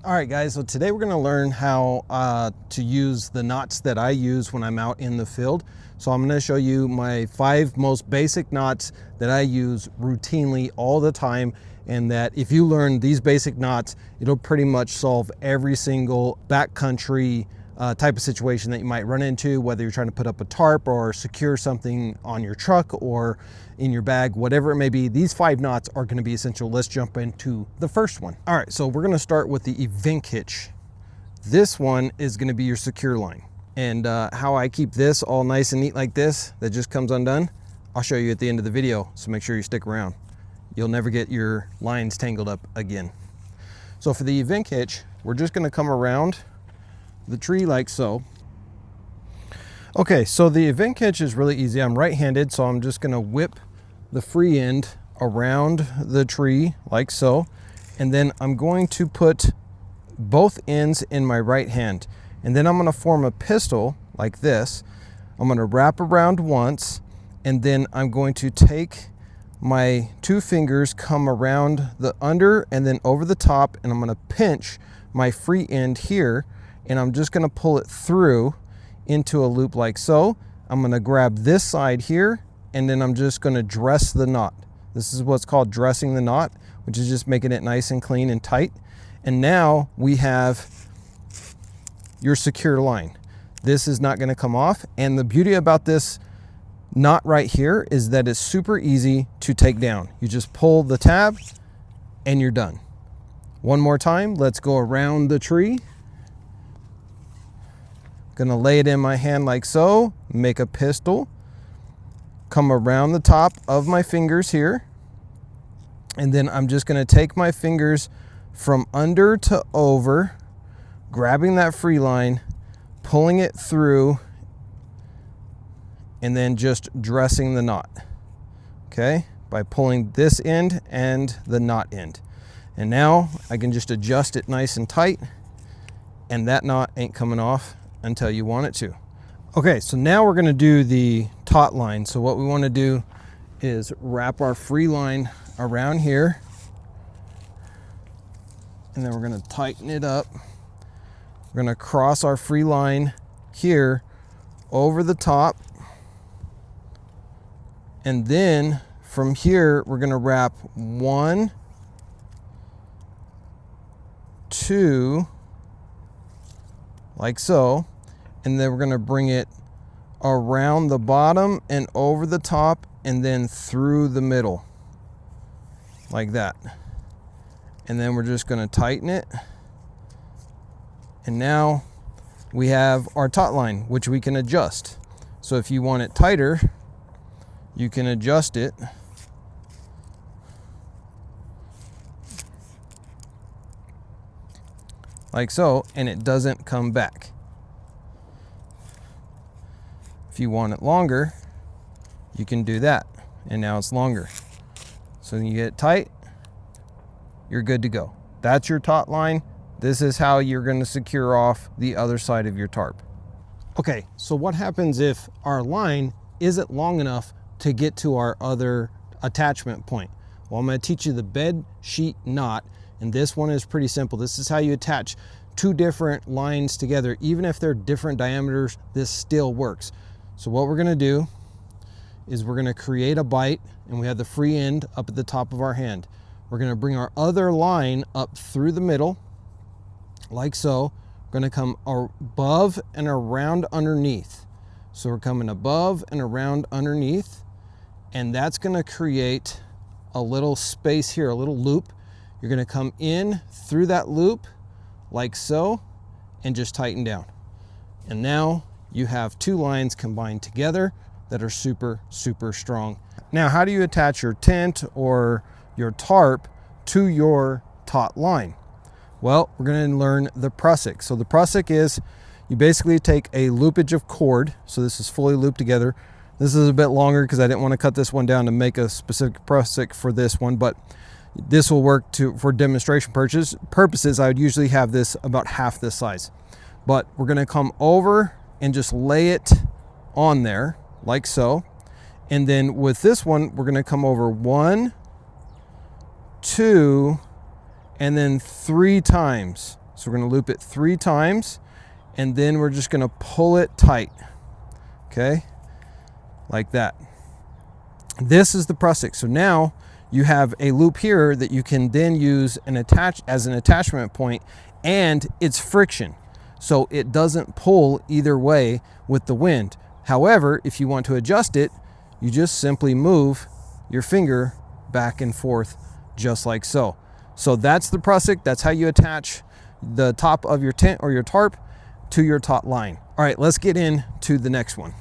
All right, guys, so today we're going to learn how to use the knots that I use when I'm out in the field. So I'm going to show you my 5 most basic knots that I use routinely all the time, and that if you learn these basic knots, it'll pretty much solve every single backcountry type of situation that you might run into, whether you're trying to put up a tarp or secure something on your truck or in your bag, whatever it may be. These 5 knots are going to be essential. Let's jump into the first one. All right, so we're going to start with the event hitch. This one is going to be your secure line. And how I keep this all nice and neat like this, that just comes undone, I'll show you at the end of the video, so make sure you stick around. You'll never get your lines tangled up again. So for the event hitch, we're just going to come around the tree like so. Okay, so the event hitch is really easy. I'm right-handed, so I'm just going to whip the free end around the tree like so, and then I'm going to put both ends in my right hand, and then I'm going to form a pistol like this. I'm going to wrap around once, and then I'm going to take my 2 fingers, come around the under and then over the top, and I'm going to pinch my free end here, and I'm just going to pull it through into a loop like so. I'm going to grab this side here, and then I'm just going to dress the knot. This is what's called dressing the knot, which is just making it nice and clean and tight. And now we have your secure line. This is not going to come off, and the beauty about this knot right here is that it's super easy to take down. You just pull the tab and you're done. One more time, let's go around the tree. Gonna lay it in my hand like so, make a pistol, come around the top of my fingers here, and then I'm just gonna take my fingers from under to over, grabbing that free line, pulling it through, and then just dressing the knot, okay, by pulling this end and the knot end. And now I can just adjust it nice and tight, and that knot ain't coming off until you want it to. Okay, so now we're going to do the taut line. So what we want to do is wrap our free line around here, and then we're going to tighten it up. We're going to cross our free line here over the top, and then from here we're going to wrap 1, 2, like so, and then we're going to bring it around the bottom and over the top and then through the middle like that. And then we're just going to tighten it, and now we have our taut line, which we can adjust. So if you want it tighter, you can adjust it like so, and it doesn't come back. If you want it longer, you can do that, and now it's longer. So you get it tight, you're good to go. That's your taut line. This is how you're going to secure off the other side of your tarp. Okay, so what happens if our line isn't long enough to get to our other attachment point? Well, I'm going to teach you the bed sheet knot, and this one is pretty simple. This is how you attach 2 different lines together. Even if they're different diameters, this still works. So what we're going to do is we're going to create a bite, and we have the free end up at the top of our hand. We're going to bring our other line up through the middle like so. We're going to come above and around underneath. So we're coming above and around underneath, and that's going to create a little space here, a little loop. You're going to come in through that loop like so and just tighten down. And now you have 2 lines combined together that are super, super strong. Now, how do you attach your tent or your tarp to your taut line? Well, we're going to learn the prusik. So the prusik is, you basically take a loopage of cord. So this is fully looped together. This is a bit longer because I didn't want to cut this one down to make a specific prusik for this one, but this will work for demonstration purposes. I would usually have this about half this size, but we're going to come over and just lay it on there like so. And then with this one, we're going to come over 1, 2, and then 3 times So we're gonna loop it 3 times, and then we're just gonna pull it tight, okay? Like that. This is the prusik. So now you have a loop here that you can then use and attach as an attachment point, and it's friction. So it doesn't pull either way with the wind. However, if you want to adjust it, you just simply move your finger back and forth just like so. So that's the prusik. That's how you attach the top of your tent or your tarp to your taut line. All right, let's get into the next one.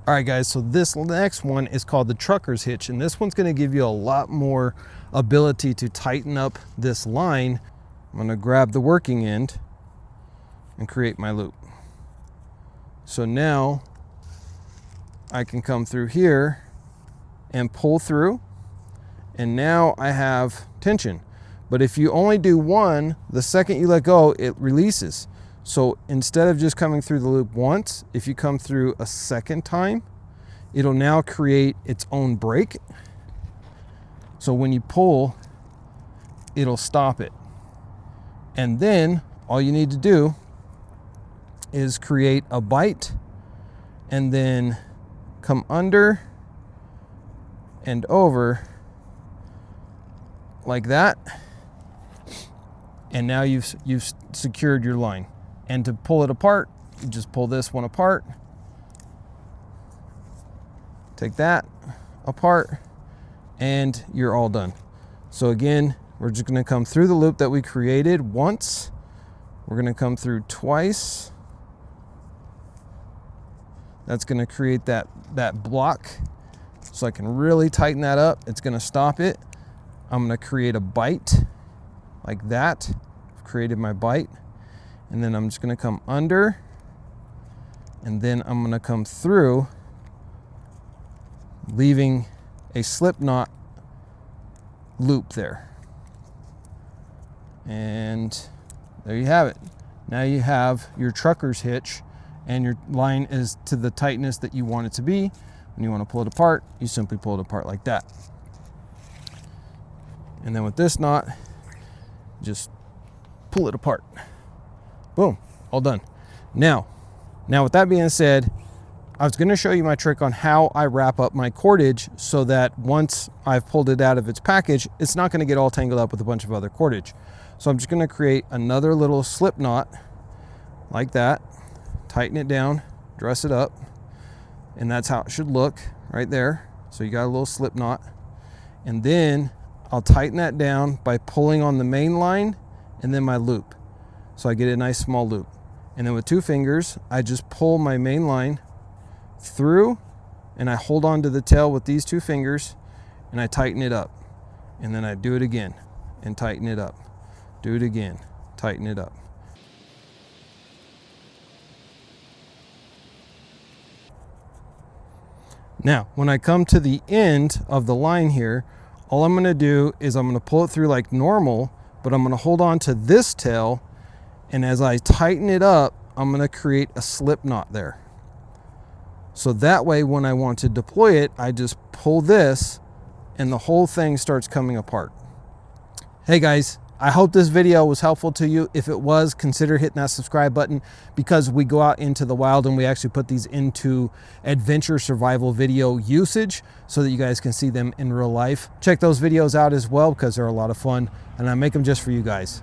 All right, guys, so this next one is called the trucker's hitch, and this one's gonna give you a lot more ability to tighten up this line. I'm gonna grab the working end and create my loop. So now I can come through here and pull through, and now I have tension. But if you only do one, the second you let go, it releases. So instead of just coming through the loop once, if you come through a second time, it'll now create its own break. So when you pull, it'll stop it. And then all you need to do is create a bite and then come under and over like that. And now you've secured your line. And to pull it apart, you just pull this one apart, take that apart, and you're all done. So again, we're just gonna come through the loop that we created once. We're gonna come through twice. That's gonna create that block. So I can really tighten that up. It's gonna stop it. I'm gonna create a bite like that. I've created my bite. And then I'm just gonna come under, and then I'm gonna come through, leaving a slip knot loop there. And there you have it. Now you have your trucker's hitch, and your line is to the tightness that you want it to be. When you want to pull it apart, you simply pull it apart like that. And then with this knot, just pull it apart. Boom, all done. Now with that being said, I was gonna show you my trick on how I wrap up my cordage so that once I've pulled it out of its package, it's not gonna get all tangled up with a bunch of other cordage. So I'm just gonna create another little slip knot like that, tighten it down, dress it up, and that's how it should look right there. So you got a little slip knot, and then I'll tighten that down by pulling on the main line and then my loop. So I get a nice small loop. And then with 2 fingers, I just pull my main line through, and I hold on to the tail with these 2 fingers, and I tighten it up. And then I do it again and tighten it up. Do it again, tighten it up. Now, when I come to the end of the line here, all I'm gonna do is I'm gonna pull it through like normal, but I'm gonna hold on to this tail, and as I tighten it up, I'm gonna create a slip knot there. So that way, when I want to deploy it, I just pull this, and the whole thing starts coming apart. Hey guys, I hope this video was helpful to you. If it was, consider hitting that subscribe button, because we go out into the wild and we actually put these into adventure survival video usage so that you guys can see them in real life. Check those videos out as well, because they're a lot of fun, and I make them just for you guys.